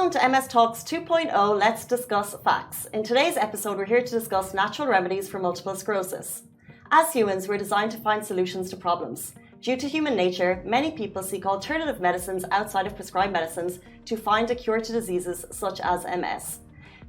Welcome to MS Talks 2.0, Let's Discuss Facts. In today's episode, we're here to discuss natural remedies for multiple sclerosis. As humans, we're designed to find solutions to problems. Due to human nature, many people seek alternative medicines outside of prescribed medicines to find a cure to diseases such as MS.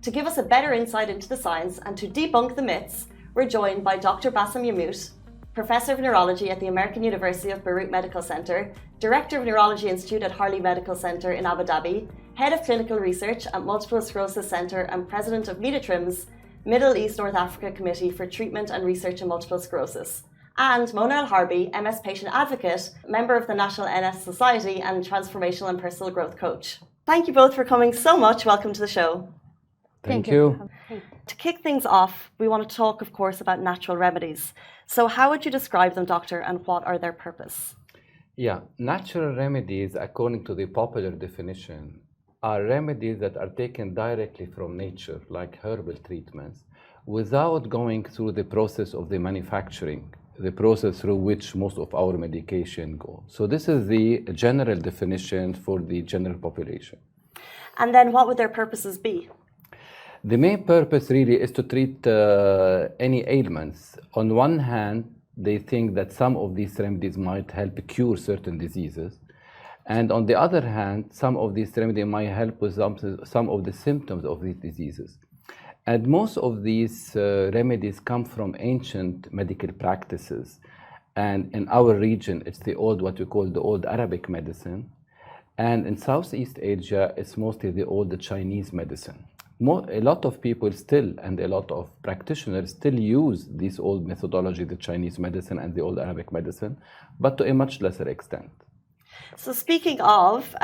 To give us a better insight into the science and to debunk the myths, we're joined by Dr. Bassem Yammout, Professor of Neurology at the American University of Beirut Medical Center, Director of Neurology Institute at Harley Medical Center in Abu Dhabi, Head of Clinical Research at Multiple Sclerosis Center and President of MEDATRIM's Middle East North Africa Committee for Treatment and Research in Multiple Sclerosis, and Mona El-Harbi, MS Patient Advocate, member of the National NS Society and Transformational and Personal Growth Coach. Thank you both for coming so much. Welcome to the show. Thank you. To kick things off, we want to talk, of course, about natural remedies. So how would you describe them, Doctor, and what are their purpose? Yeah, natural remedies, according to the popular definition, are remedies that are taken directly from nature, like herbal treatments, without going through the process of the manufacturing, the process through which most of our medication go. So this is the general definition for the general population. And then what would their purposes be? The main purpose really is to treat any ailments. On one hand, they think that some of these remedies might help cure certain diseases. And on the other hand, some of these remedies might help with some of the symptoms of these diseases. And most of these remedies come from ancient medical practices. And in our region, it's what we call the old Arabic medicine. And in Southeast Asia, it's mostly the old Chinese medicine. A lot of people still, and a lot of practitioners still use this old methodology, the Chinese medicine and the old Arabic medicine, but to a much lesser extent. So speaking of,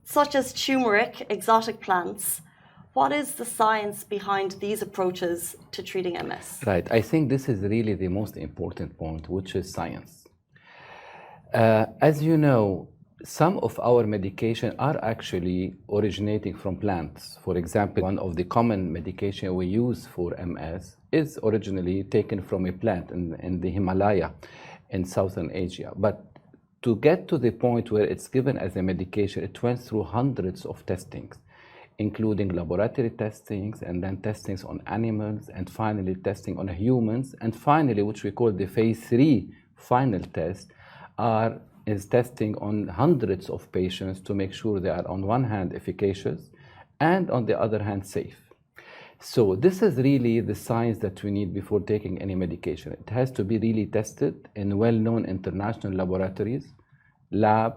such as turmeric, exotic plants, what is the science behind these approaches to treating MS? Right, I think this is really the most important point, which is science. As you know, some of our medication are actually originating from plants. For example, one of the common medication we use for MS is originally taken from a plant in the Himalaya in Southern Asia. But to get to the point where it's given as a medication, it went through hundreds of testings, including laboratory testings and then testings on animals and finally testing on humans. And finally, which we call the phase 3 final test, is testing on hundreds of patients to make sure they are on one hand efficacious and on the other hand safe. So this is really the science that we need before taking any medication. It has to be really tested in well-known international laboratories, lab,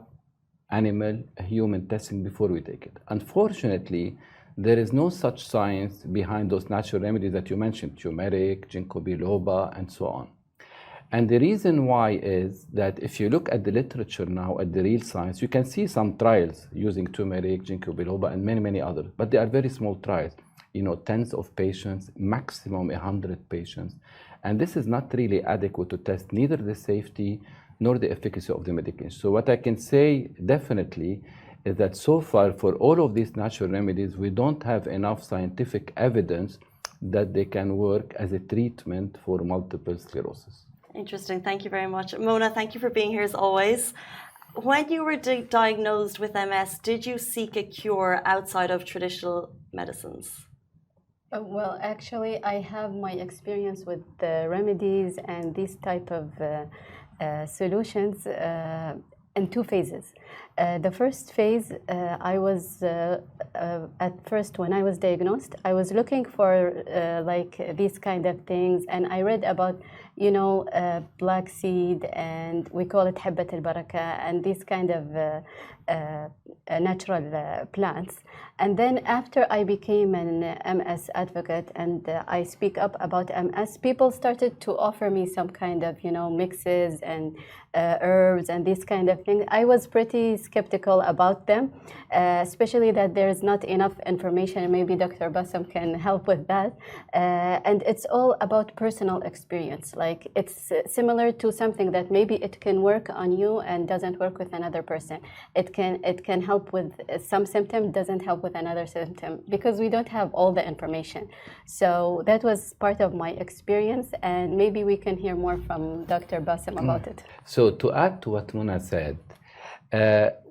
animal, human testing before we take it. Unfortunately, there is no such science behind those natural remedies that you mentioned, turmeric, ginkgo biloba, and so on. And the reason why is that if you look at the literature now, at the real science, you can see some trials using turmeric, ginkgo biloba, and many, many others, but they are very small trials. Tens of patients, maximum 100 patients. And this is not really adequate to test neither the safety nor the efficacy of the medication. So what I can say definitely is that so far for all of these natural remedies, we don't have enough scientific evidence that they can work as a treatment for multiple sclerosis. Interesting. Thank you very much. Mona, thank you for being here as always. When you were diagnosed with MS, did you seek a cure outside of traditional medicines? Well, actually, I have my experience with the remedies and these type of solutions in two phases. The first phase, I was at first when I was diagnosed, I was looking for like these kind of things, and I read about black seed, and we call it habbat al-baraka, and these kind of natural plants. And then after I became an MS advocate and I speak up about MS, people started to offer me some kind of, mixes and herbs and this kind of thing. I was pretty skeptical about them, especially that there's not enough information. Maybe Dr. Bassem can help with that. And it's all about personal experience. Like it's similar to something that maybe it can work on you and doesn't work with another person. It can help with some symptom, doesn't help with another symptom, because we don't have all the information. So that was part of my experience, and maybe we can hear more from Dr. Bassem about it. So to add to what Mona said,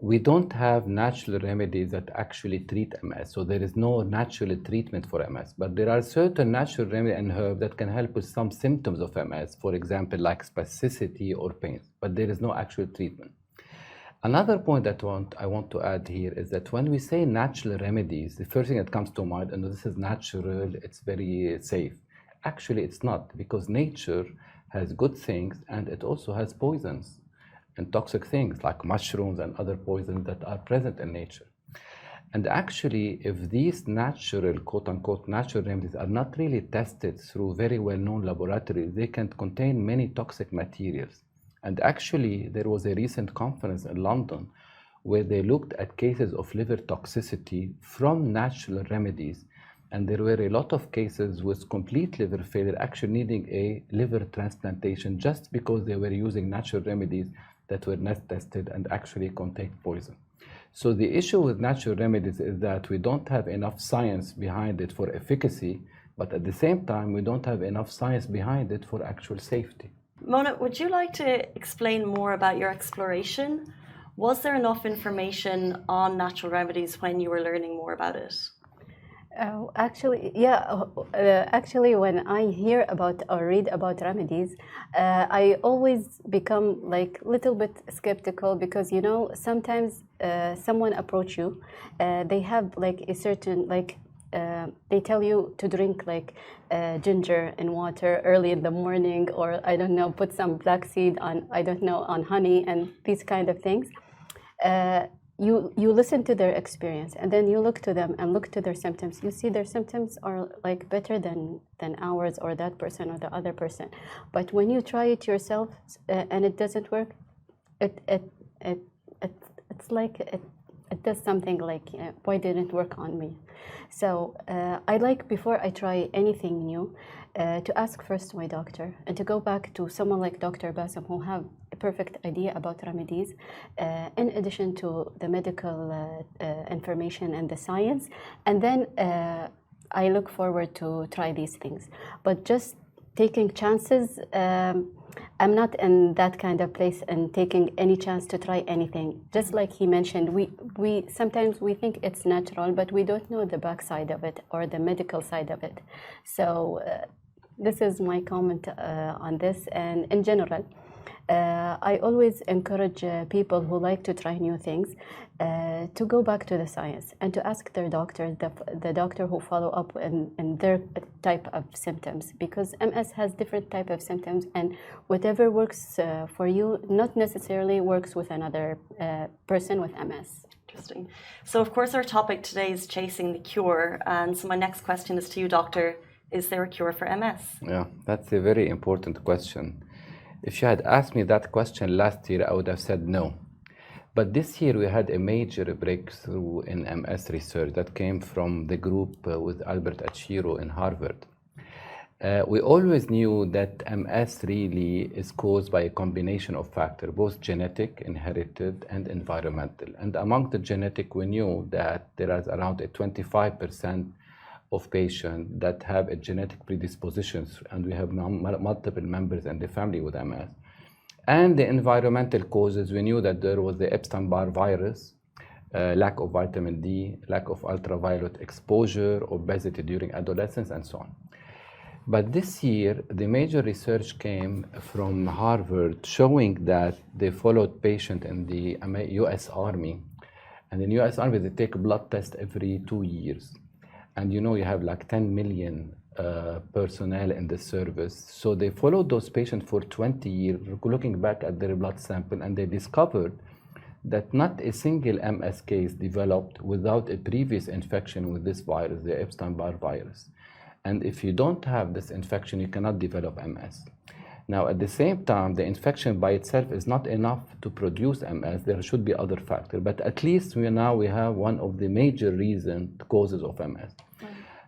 We don't have natural remedies that actually treat MS, so there is no natural treatment for MS. But there are certain natural remedies and herbs that can help with some symptoms of MS, for example, like spasticity or pain. But there is no actual treatment. Another point that I want to add here is that when we say natural remedies, the first thing that comes to mind, and this is natural, it's very safe. Actually, it's not, because nature has good things and it also has poisons and toxic things like mushrooms and other poisons that are present in nature. And actually, if these natural, quote-unquote, natural remedies are not really tested through very well-known laboratories, they can contain many toxic materials. And actually, there was a recent conference in London where they looked at cases of liver toxicity from natural remedies. And there were a lot of cases with complete liver failure actually needing a liver transplantation just because they were using natural remedies that were not tested and actually contain poison. So the issue with natural remedies is that we don't have enough science behind it for efficacy, but at the same time, we don't have enough science behind it for actual safety. Mona, would you like to explain more about your exploration? Was there enough information on natural remedies when you were learning more about it? Actually, yeah. Actually, when I hear about or read about remedies, I always become like a little bit skeptical because sometimes someone approach you, they have like a certain they tell you to drink like ginger in water early in the morning, or I don't know, put some black seed on, I don't know, on honey and these kind of things. You listen to their experience and then you look to them and look to their symptoms. You see their symptoms are like better than ours or that person or the other person. But when you try it yourself and it doesn't work, it's like it does something like why didn't it work on me? So I like, before I try anything new, to ask first my doctor and to go back to someone like Dr. Bassam who have a perfect idea about remedies, in addition to the medical information and the science. And then I look forward to try these things. But just taking chances, I'm not in that kind of place and taking any chance to try anything. Just like he mentioned, we sometimes we think it's natural, but we don't know the backside of it or the medical side of it. So this is my comment on this. And in general, I always encourage people who like to try new things to go back to the science and to ask their doctor, the doctor who follow up in their type of symptoms, because MS has different type of symptoms, and whatever works for you not necessarily works with another person with MS. Interesting. So of course our topic today is chasing the cure, and so my next question is to you, doctor. Is there a cure for MS? Yeah, that's a very important question. If you had asked me that question last year, I would have said no. But this year we had a major breakthrough in MS research that came from the group with Albert Achiro in Harvard. We always knew that MS really is caused by a combination of factors, both genetic, inherited, and environmental. And among the genetic, we knew that there is around a 25% of patients that have a genetic predispositions, and we have multiple members in the family with MS. And the environmental causes, we knew that there was the Epstein-Barr virus, lack of vitamin D, lack of ultraviolet exposure, obesity during adolescence, and so on. But this year, the major research came from Harvard showing that they followed patients in the US Army. And in the US Army, they take a blood test every 2 years. And you have like 10 million personnel in the service. So they followed those patients for 20 years, looking back at their blood sample, and they discovered that not a single MS case developed without a previous infection with this virus, the Epstein-Barr virus. And if you don't have this infection, you cannot develop MS. Now, at the same time, the infection by itself is not enough to produce MS. There should be other factors, but at least we have one of the major causes of MS.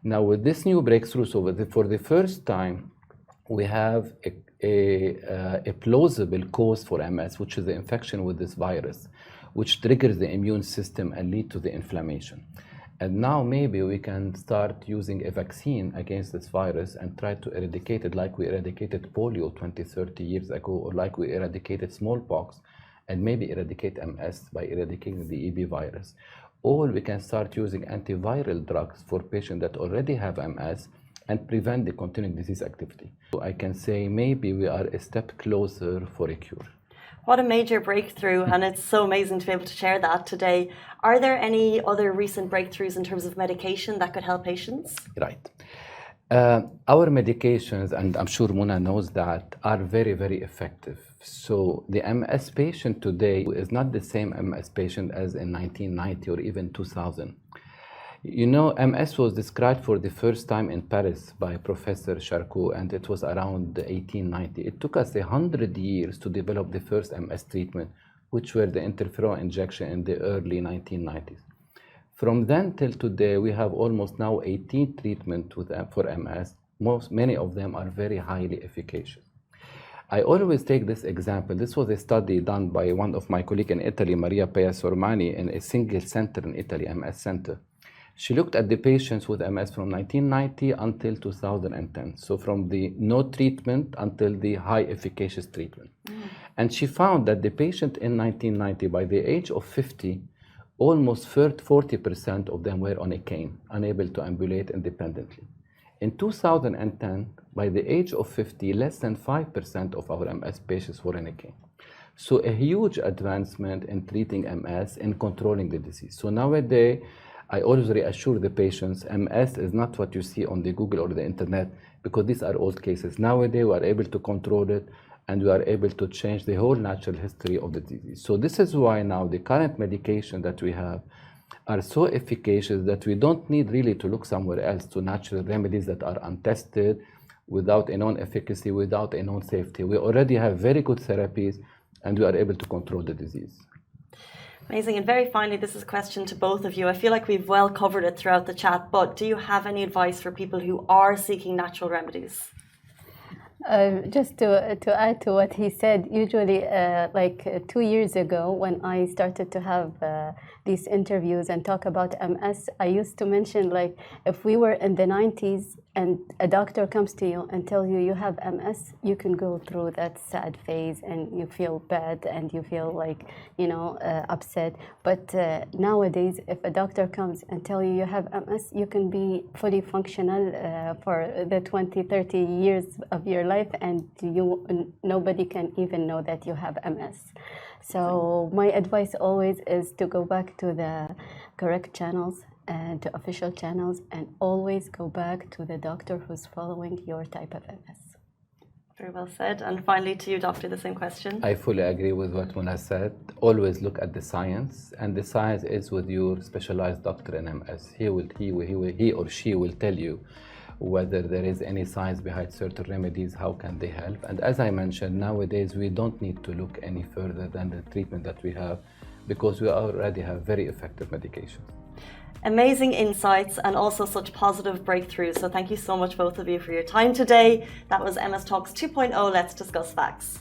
Now, with this new breakthrough, for the first time, we have a plausible cause for MS, which is the infection with this virus, which triggers the immune system and lead to the inflammation. And now maybe we can start using a vaccine against this virus and try to eradicate it like we eradicated polio 20, 30 years ago, or like we eradicated smallpox and maybe eradicate MS by eradicating the EB virus. Or we can start using antiviral drugs for patients that already have MS and prevent the continuing disease activity. So I can say maybe we are a step closer for a cure. What a major breakthrough, and it's so amazing to be able to share that today. Are there any other recent breakthroughs in terms of medication that could help patients? Right. Our medications, and I'm sure Mona knows that, are very, very effective. So the MS patient today is not the same MS patient as in 1990 or even 2000. You know, MS was described for the first time in Paris by Professor Charcot, and it was around 1890. It took us 100 years to develop the first MS treatment, which were the interferon injection in the early 1990s. From then till today, we have almost now 18 treatments for MS. Many of them are very highly efficacious. I always take this example. This was a study done by one of my colleagues in Italy, Maria Pea Sormani, in a single center in Italy, MS center. She looked at the patients with MS from 1990 until 2010. So from the no treatment until the high efficacious treatment. And she found that the patient in 1990, by the age of 50, almost 40% of them were on a cane, unable to ambulate independently. In 2010, by the age of 50, less than 5% of our MS patients were on a cane. So a huge advancement in treating MS and controlling the disease. So nowadays, I always reassure the patients, MS is not what you see on the Google or the internet, because these are old cases. Nowadays, we are able to control it, and we are able to change the whole natural history of the disease. So this is why now the current medication that we have are so efficacious that we don't need really to look somewhere else to natural remedies that are untested, without a known efficacy, without a known safety. We already have very good therapies, and we are able to control the disease. Amazing. And very finally, this is a question to both of you. I feel like we've well covered it throughout the chat, but do you have any advice for people who are seeking natural remedies? Just to add to what he said, usually 2 years ago when I started to have these interviews and talk about MS, I used to mention, like, if we were in the 90s and a doctor comes to you and tells you you have MS, you can go through that sad phase and you feel bad and you feel like, upset. But nowadays, if a doctor comes and tells you you have MS, you can be fully functional for the 20, 30 years of your life, and nobody can even know that you have MS. So my advice always is to go back to the correct channels and to official channels, and always go back to the doctor who's following your type of MS. Very well said. And finally to you, Doctor, the same question. I fully agree with what Mona said. Always look at the science, and the science is with your specialized doctor in MS. He or she will tell you whether there is any science behind certain remedies, how can they help. And as I mentioned, nowadays we don't need to look any further than the treatment that we have, because we already have very effective medications. Amazing insights and also such positive breakthroughs. So thank you so much, both of you, for your time today. That was MS Talks 2.0. Let's discuss facts.